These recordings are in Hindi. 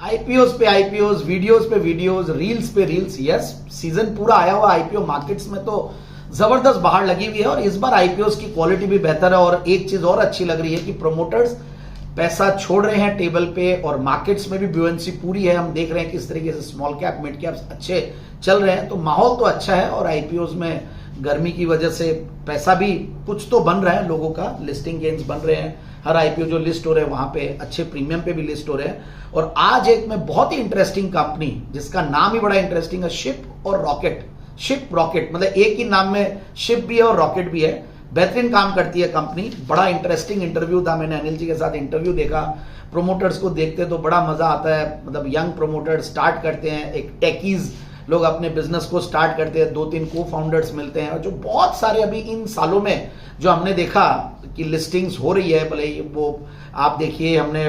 आईपीओस पे आईपीओस, वीडियोस पे वीडियोस, रील्स पे रील्स। यस, सीजन पूरा आया हुआ आईपीओ मार्केट्स में तो जबरदस्त बाहर लगी हुई है और इस बार आईपीओस की क्वालिटी भी बेहतर है। और एक चीज और अच्छी लग रही है कि प्रोमोटर्स पैसा छोड़ रहे हैं टेबल पे और मार्केट्स में भी ब्यूएंसी पूरी है। हम देख रहे हैं किस तरीके से स्मॉल कैप मिड कैप्स अच्छे चल रहे हैं, तो माहौल तो अच्छा है। और आईपीओस में गर्मी की वजह से पैसा भी कुछ तो बन रहा है, लोगों का लिस्टिंग गेन्स बन रहे हैं। हर आईपीओ जो लिस्ट हो रहे हैं वहां पे अच्छे प्रीमियम पे भी लिस्ट हो रहे हैं। और आज एक में बहुत ही इंटरेस्टिंग कंपनी जिसका नाम ही बड़ा इंटरेस्टिंग है, शिप और रॉकेट। शिप रॉकेट मतलब एक ही नाम में शिप भी है और रॉकेट भी है। बेहतरीन काम करती है कंपनी। बड़ा इंटरेस्टिंग इंटरव्यू था, मैंने अनिल जी के साथ इंटरव्यू देखा। प्रोमोटर्स को देखते तो बड़ा मजा आता है। मतलब यंग प्रोमोटर स्टार्ट करते हैं, एक टेकीज लोग अपने बिजनेस को स्टार्ट करते हैं, 2-3 को फाउंडर्स मिलते हैं। और जो बहुत सारे अभी इन सालों में जो हमने देखा कि लिस्टिंग्स हो रही है, भले वो आप देखिए, हमने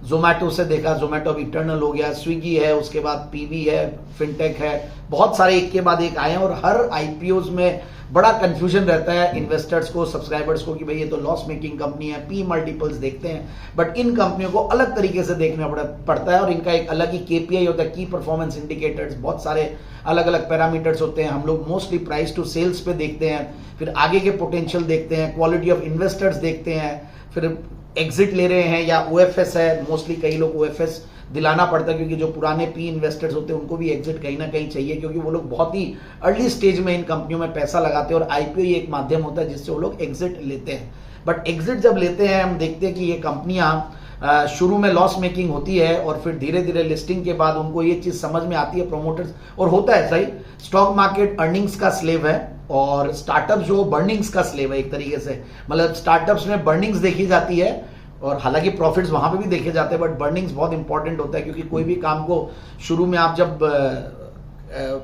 जोमैटो से देखा, जोमैटो अब इटर्नल हो गया, स्विगी है, उसके बाद पीवी है, फिनटेक है, बहुत सारे एक के बाद एक आए हैं। और हर आईपीओज में बड़ा कंफ्यूजन रहता है इन्वेस्टर्स को, सब्सक्राइबर्स को कि भाई ये तो लॉस मेकिंग कंपनी है, पी मल्टीपल्स देखते हैं। बट इन कंपनियों को अलग तरीके से देखना पड़ता है और इनका एक अलग ही केपीआई होता है, की परफॉर्मेंस इंडिकेटर्स, बहुत सारे अलग अलग पैरामीटर्स होते हैं। हम लोग मोस्टली प्राइस टू सेल्स पे देखते हैं, फिर आगे के पोटेंशियल देखते हैं, क्वालिटी ऑफ इन्वेस्टर्स देखते हैं, फिर एग्जिट ले रहे हैं या ओएफएस है। मोस्टली कई लोग ओएफएस दिलाना पड़ता है क्योंकि जो पुराने पी इन्वेस्टर्स होते हैं उनको भी एग्जिट कहीं ना कहीं चाहिए, क्योंकि वो लोग बहुत ही अर्ली स्टेज में इन कंपनियों में पैसा लगाते हैं और आईपीओ ही एक माध्यम होता है जिससे वो लोग एग्जिट लेते हैं। बट एग्जिट जब लेते हैं, हम देखते हैं कि ये कंपनियां शुरू में लॉस मेकिंग होती है और फिर धीरे धीरे लिस्टिंग के बाद उनको ये चीज समझ में आती है प्रोमोटर्स, और होता है सही, स्टॉक मार्केट अर्निंग्स का स्लेव है और स्टार्टअप जो बर्निंग्स का स्लेव है एक तरीके से। मतलब स्टार्टअप्स में बर्निंग्स देखी जाती है और हालांकि प्रॉफिट्स वहां पे भी देखे जाते हैं, बट बर्निंग्स बहुत इंपॉर्टेंट होता है क्योंकि कोई भी काम को शुरू में आप जब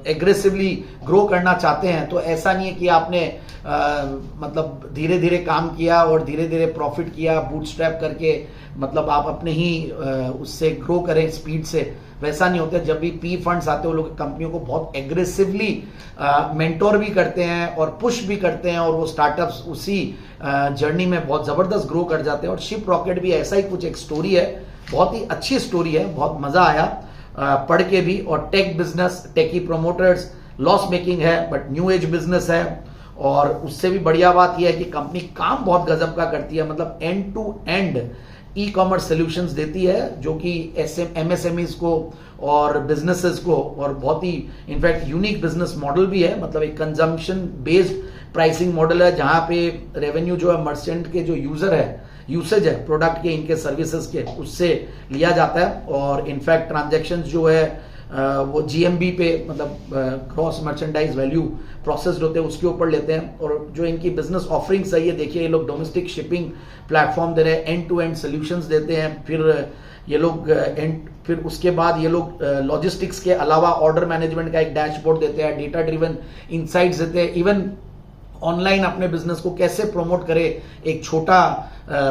एग्रेसिवली ग्रो करना चाहते हैं तो ऐसा नहीं है कि आपने मतलब धीरे धीरे काम किया और धीरे धीरे प्रॉफिट किया बूटस्ट्रैप करके, मतलब आप अपने ही उससे ग्रो करें स्पीड से, वैसा नहीं होता। जब भी पी फंड्स आते हैं वो लोग कंपनियों को बहुत एग्रेसिवली मेंटोर भी करते हैं और पुश भी करते हैं और वो स्टार्टअप्स उसी जर्नी में बहुत जबरदस्त ग्रो कर जाते हैं। और शिप रॉकेट भी ऐसा ही कुछ एक स्टोरी है, बहुत ही अच्छी स्टोरी है, बहुत मजा आया पढ़ के भी। और टेक बिजनेस, टेकी प्रोमोटर्स, लॉस मेकिंग है बट न्यू एज बिजनेस है। और उससे भी बढ़िया बात यह है कि कंपनी काम बहुत गजब का करती है, मतलब end to end e commerce solutions देती है जो कि एमएसएमईज को और बिजनेसेस को, और बहुत ही इनफैक्ट यूनिक बिजनेस मॉडल भी है। मतलब एक कंजम्पशन बेस्ड प्राइसिंग मॉडल है जहां पे रेवेन्यू जो है मर्चेंट के जो यूजर है, यूसेज है प्रोडक्ट के, इनके सर्विसेज के, उससे लिया जाता है। और इनफैक्ट ट्रांजैक्शन जो है वो जीएमबी पे, मतलब क्रॉस मर्चेंडाइज वैल्यू प्रोसेस्ड होते हैं उसके ऊपर लेते हैं। और जो इनकी बिजनेस ऑफरिंग्स है, ये देखिए, ये लोग डोमेस्टिक शिपिंग प्लेटफॉर्म दे रहे हैं, एंड टू एंड सोल्यूशंस देते हैं। फिर ये लोग फिर उसके बाद ये लोग लॉजिस्टिक्स के अलावा ऑर्डर मैनेजमेंट का एक डैशबोर्ड देते हैं, डेटा ड्रिवन इनसाइट्स देते हैं। इवन ऑनलाइन अपने बिजनेस को कैसे प्रमोट करे एक छोटा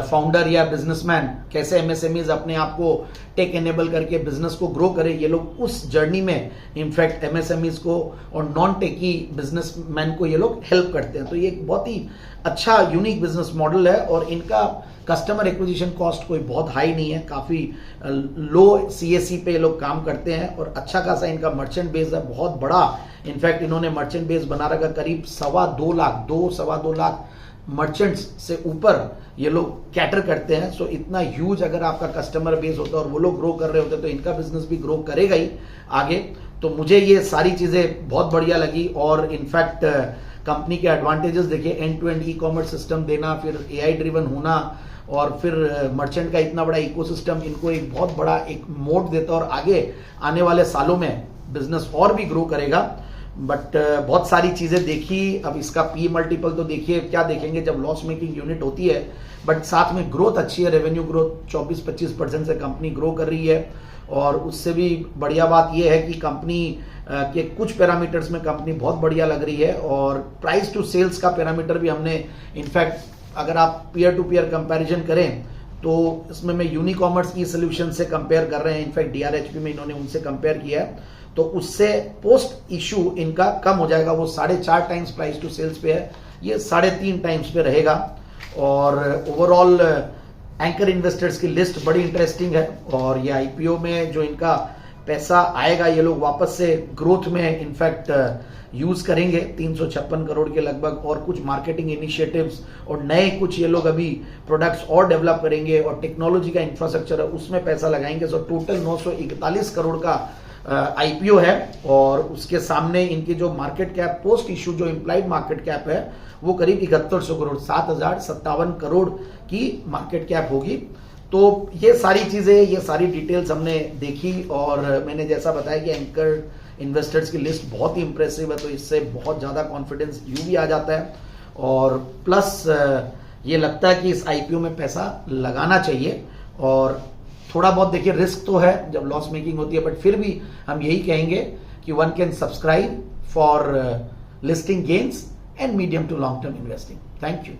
फाउंडर या बिजनेसमैन, कैसे एमएसएमईज अपने आप को टेक एनेबल करके बिजनेस को ग्रो करे, ये लोग उस जर्नी में इनफैक्ट एमएसएमईज को और नॉन टेकी बिजनेसमैन को ये लोग हेल्प करते हैं। तो ये एक बहुत ही अच्छा यूनिक बिजनेस मॉडल है और इनका कस्टमर एक्विजिशन कॉस्ट कोई बहुत हाई नहीं है, काफी लो सीएससी पे ये लोग काम करते हैं और अच्छा खासा इनका मर्चेंट बेस है, बहुत बड़ा। इनफैक्ट इन्होंने मर्चेंट बेस बना रखा करीब 2.25 लाख मर्चेंट्स से ऊपर ये लोग कैटर करते हैं। सो इतना ह्यूज अगर आपका कस्टमर बेस होता है और वो लोग ग्रो कर रहे होते तो इनका बिजनेस भी ग्रो करेगा ही आगे। तो मुझे ये सारी चीजें बहुत बढ़िया लगी। और इनफैक्ट कंपनी के एडवांटेजेस देखिए, end to end e commerce system देना, फिर एआई ड्रिवन होना और फिर मर्चेंट का इतना बड़ा इकोसिस्टम इनको एक बहुत बड़ा एक मोड देता है और आगे आने वाले सालों में बिजनेस और भी ग्रो करेगा। बट बहुत सारी चीजें देखी। अब इसका पी मल्टीपल तो देखिए, क्या देखेंगे जब लॉस मेकिंग यूनिट होती है, बट साथ में ग्रोथ अच्छी है, रेवेन्यू ग्रोथ 24-25% से कंपनी ग्रो कर रही है। और उससे भी बढ़िया बात यह है कि कंपनी के कुछ पैरामीटर्स में कंपनी बहुत बढ़िया लग रही है। और प्राइस टू सेल्स का पैरामीटर भी हमने, इनफैक्ट अगर आप पीयर टू पीयर कंपैरिजन करें तो इसमें मैं यूनिकॉमर्स ई सोल्यूशन से कंपेयर कर रहे हैं, इनफैक्ट डीआरएचपी में इन्होंने उनसे कंपेयर किया है, तो उससे पोस्ट इशू इनका कम हो जाएगा। वो 4.5 टाइम्स प्राइस टू सेल्स पे है, ये 3.5 टाइम्स पे रहेगा। और ओवरऑल एंकर इन्वेस्टर्स की लिस्ट बड़ी इंटरेस्टिंग है और ये आईपीओ में जो इनका पैसा आएगा ये लोग वापस से ग्रोथ में इनफैक्ट यूज करेंगे 356 करोड़ के लगभग, और कुछ मार्केटिंग इनिशिएटिव्स और नए कुछ ये लोग अभी प्रोडक्ट्स और डेवलप करेंगे और टेक्नोलॉजी का इंफ्रास्ट्रक्चर है उसमें पैसा लगाएंगे। सो टोटल 941 करोड़ का आईपीओ है और उसके सामने इनकी जो मार्केट कैप पोस्ट इशू जो इम्प्लाइड मार्केट कैप है वो करीब 7100 करोड़ 7057 करोड़ की मार्केट कैप होगी। तो ये सारी चीजें, ये सारी डिटेल्स हमने देखी और मैंने जैसा बताया कि एंकर इन्वेस्टर्स की लिस्ट बहुत ही इंप्रेसिव है, तो इससे बहुत ज़्यादा कॉन्फिडेंस यूं भी आ जाता है और प्लस ये लगता है कि इस आईपीओ में पैसा लगाना चाहिए। और थोड़ा बहुत देखिए रिस्क तो है जब लॉस मेकिंग होती है, बट फिर भी हम यही कहेंगे कि one can subscribe for listing gains and medium to long term investing. Thank you.